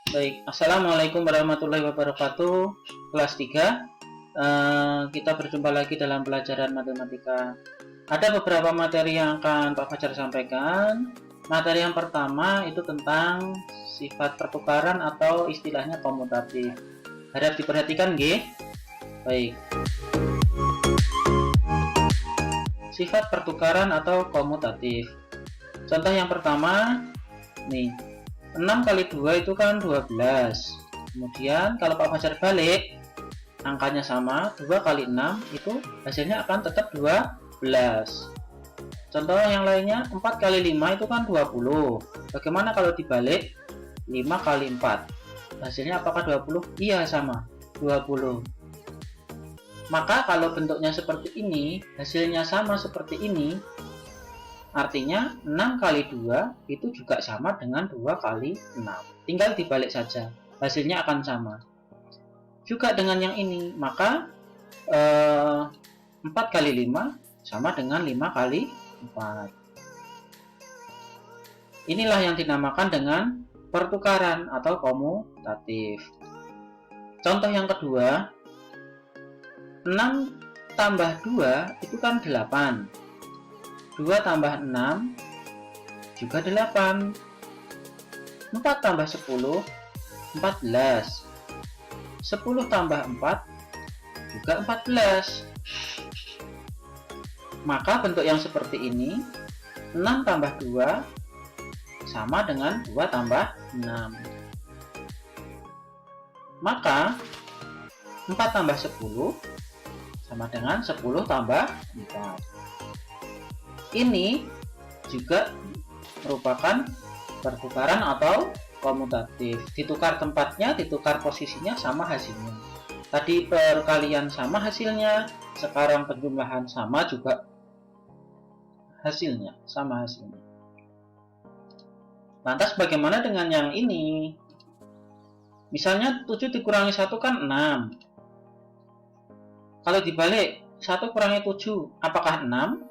Baik, Assalamualaikum warahmatullahi wabarakatuh. Kelas 3. Kita berjumpa lagi dalam pelajaran matematika. Ada beberapa materi yang akan Pak Fajar sampaikan. Materi yang pertama itu tentang sifat pertukaran atau istilahnya komutatif. Harap diperhatikan, G. Baik. Sifat pertukaran atau komutatif. Contoh yang pertama, nih. 6 kali 2 itu kan 12. Kemudian kalau Pak Fajar balik, angkanya sama, 2 kali 6 itu hasilnya akan tetap 12. Contoh yang lainnya, 4 kali 5 itu kan 20. Bagaimana kalau dibalik? 5 kali 4. Hasilnya apakah 20? Iya, sama, 20. Maka kalau bentuknya seperti ini, hasilnya sama seperti ini, artinya 6 kali 2 itu juga sama dengan 2 kali 6. Tinggal dibalik saja, hasilnya akan sama. Juga dengan yang ini, maka 4 kali 5 sama dengan 5 kali 4. Inilah yang dinamakan dengan pertukaran atau komutatif. Contoh yang kedua, 6 tambah 2 itu kan 8. 2 tambah 6 juga 8. 4 tambah 10 14. 10 tambah 4 juga 14. Maka bentuk yang seperti ini, 6 tambah 2 sama dengan 2 tambah 6. Maka 4 tambah 10 sama dengan 10 tambah 4. Ini juga merupakan pertukaran atau komutatif. Ditukar tempatnya, ditukar posisinya, sama hasilnya. Tadi perkalian sama hasilnya, sekarang penjumlahan sama juga hasilnya, sama hasilnya. Lantas bagaimana dengan yang ini? Misalnya 7 dikurangi 1 kan 6. Kalau dibalik 1 kurangi 7, apakah 6?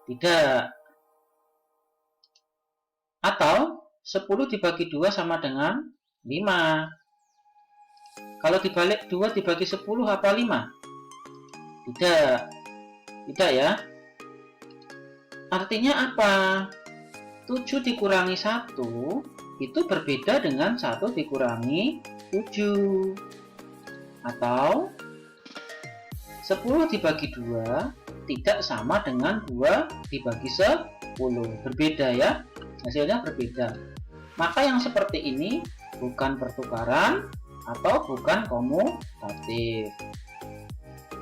Tidak. Atau 10 dibagi 2 sama dengan 5. Kalau dibalik 2 dibagi 10 apa 5? Tidak. Tidak ya. Artinya apa? 7 dikurangi 1 itu berbeda dengan 1 dikurangi 7. Atau 10 dibagi 2 tidak sama dengan 2 dibagi 10. Berbeda ya, hasilnya berbeda. Maka yang seperti ini bukan pertukaran atau bukan komutatif.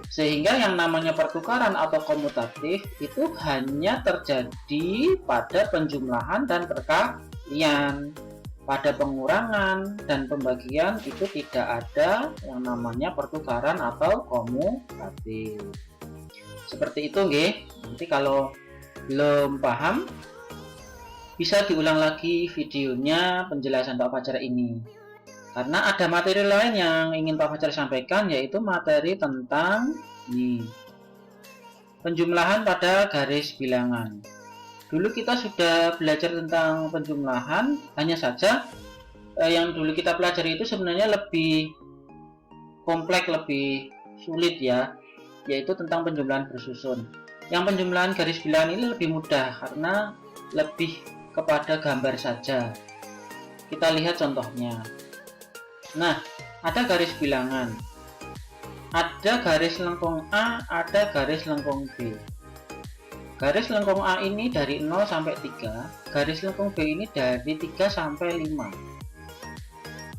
Sehingga yang namanya pertukaran atau komutatif itu hanya terjadi pada penjumlahan dan perkalian. Pada pengurangan dan pembagian itu tidak ada yang namanya pertukaran atau komutatif. Seperti itu, nggih. Nanti kalau belum paham bisa diulang lagi videonya penjelasan Pak Fajar ini. Karena ada materi lain yang ingin Pak Fajar sampaikan, yaitu materi tentang penjumlahan pada garis bilangan. Dulu kita sudah belajar tentang penjumlahan, hanya saja yang dulu kita pelajari itu sebenarnya lebih kompleks, lebih sulit ya, yaitu tentang penjumlahan bersusun. Yang penjumlahan garis bilangan ini lebih mudah karena lebih kepada gambar saja. Kita lihat contohnya. Nah, ada garis bilangan. Ada garis lengkung A, ada garis lengkung B. Garis lengkung A ini dari 0 sampai 3, garis lengkung B ini dari 3 sampai 5.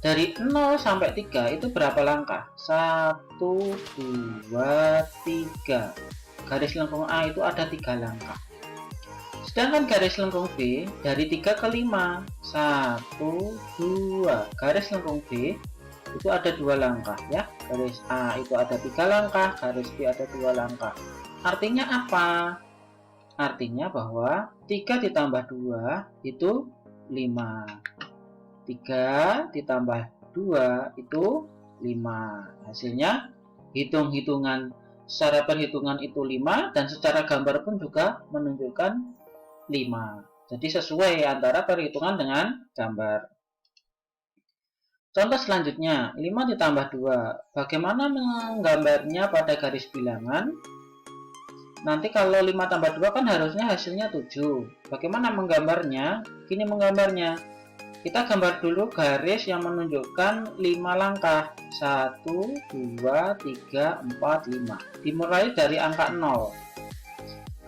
Dari 0 sampai 3 itu berapa langkah? 1, 2, 3. Garis lengkung A itu ada 3 langkah. Sedangkan garis lengkung B dari 3 ke 5, 1, 2. Garis lengkung B itu ada 2 langkah ya. Garis A itu ada 3 langkah, garis B ada 2 langkah. Artinya apa? Artinya bahwa 3 ditambah 2 itu 5. 3 ditambah 2 itu 5. Hasilnya hitung-hitungan secara perhitungan itu 5 dan secara gambar pun juga menunjukkan 5. Jadi sesuai antara perhitungan dengan gambar. Contoh selanjutnya, 5 ditambah 2. Bagaimana menggambarnya pada garis bilangan? Nanti kalau 5 tambah 2 kan harusnya hasilnya 7. Bagaimana menggambarnya? Gini menggambarnya. Kita gambar dulu garis yang menunjukkan 5 langkah. 1, 2, 3, 4, 5. Dimulai dari angka 0.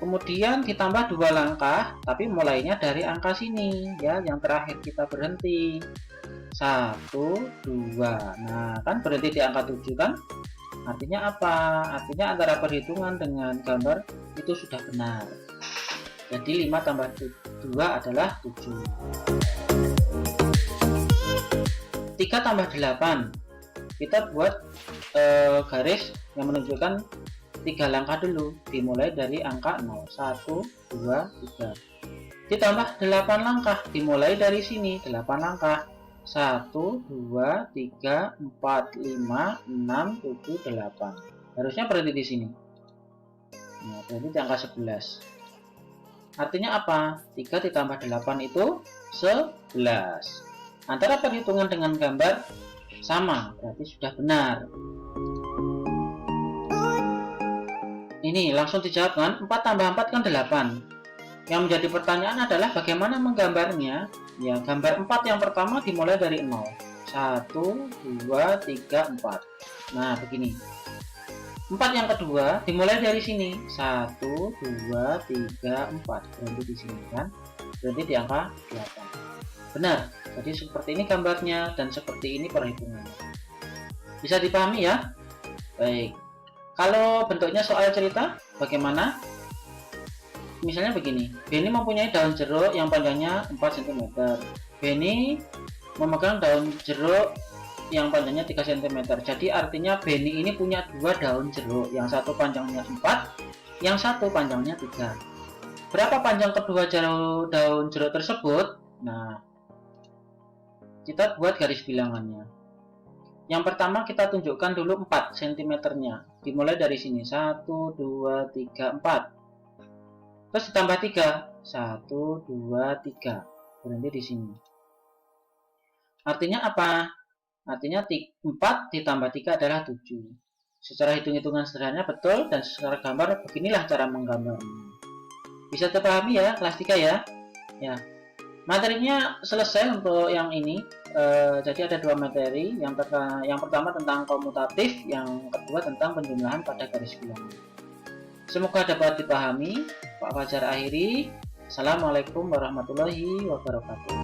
Kemudian ditambah 2 langkah, tapi mulainya dari angka sini ya, yang terakhir kita berhenti. 1, 2. Nah, kan berhenti di angka 7 kan? Artinya apa? Artinya antara perhitungan dengan gambar itu sudah benar. Jadi 5 tambah 2 adalah 7. 3 tambah 8. Kita buat garis yang menunjukkan 3 langkah dulu. Dimulai dari angka 0. 1, 2, 3. Ditambah 8 langkah. Dimulai dari sini. 8 langkah. 1, 2, 3, 4, 5, 6, 7, 8. Harusnya berhenti di sini. Nah, berhenti di angka 11. Artinya apa? 3 ditambah 8 itu 11. Antara perhitungan dengan gambar sama, berarti sudah benar. Ini langsung dijawab kan? 4 tambah 4 kan 8. Yang menjadi pertanyaan adalah bagaimana menggambarnya? Ya, gambar 4 yang pertama dimulai dari 0. 1, 2, 3, 4. Nah, begini. 4 yang kedua dimulai dari sini. 1, 2, 3, 4. Berhenti di sini kan? Berhenti di angka 8. Benar. Jadi seperti ini gambarnya dan seperti ini perhitungannya. Bisa dipahami ya? Baik. Kalau bentuknya soal cerita, bagaimana? Misalnya begini, Benny mempunyai daun jeruk yang panjangnya 4 cm. Benny memegang daun jeruk yang panjangnya 3 cm. Jadi artinya Benny ini punya 2 daun jeruk, yang satu panjangnya 4, yang satu panjangnya 3. Berapa panjang kedua daun jeruk tersebut? Nah, kita buat garis bilangannya. Yang pertama kita tunjukkan dulu 4 cm-nya. Dimulai dari sini, 1, 2, 3, 4. Terus ditambah 3. 1, 2, 3. Berhenti di sini. Artinya apa? Artinya 4 ditambah 3 adalah 7. Secara hitung-hitungan sederhana betul, dan secara gambar beginilah cara menggambarnya. Bisa terpahami ya kelas 3 ya? Ya. Materinya selesai untuk yang ini. Jadi ada 2 materi. Yang pertama tentang komutatif, yang kedua tentang penjumlahan pada garis bilangan. Semoga dapat dipahami. Pak Fajar akhiri. Assalamualaikum warahmatullahi wabarakatuh.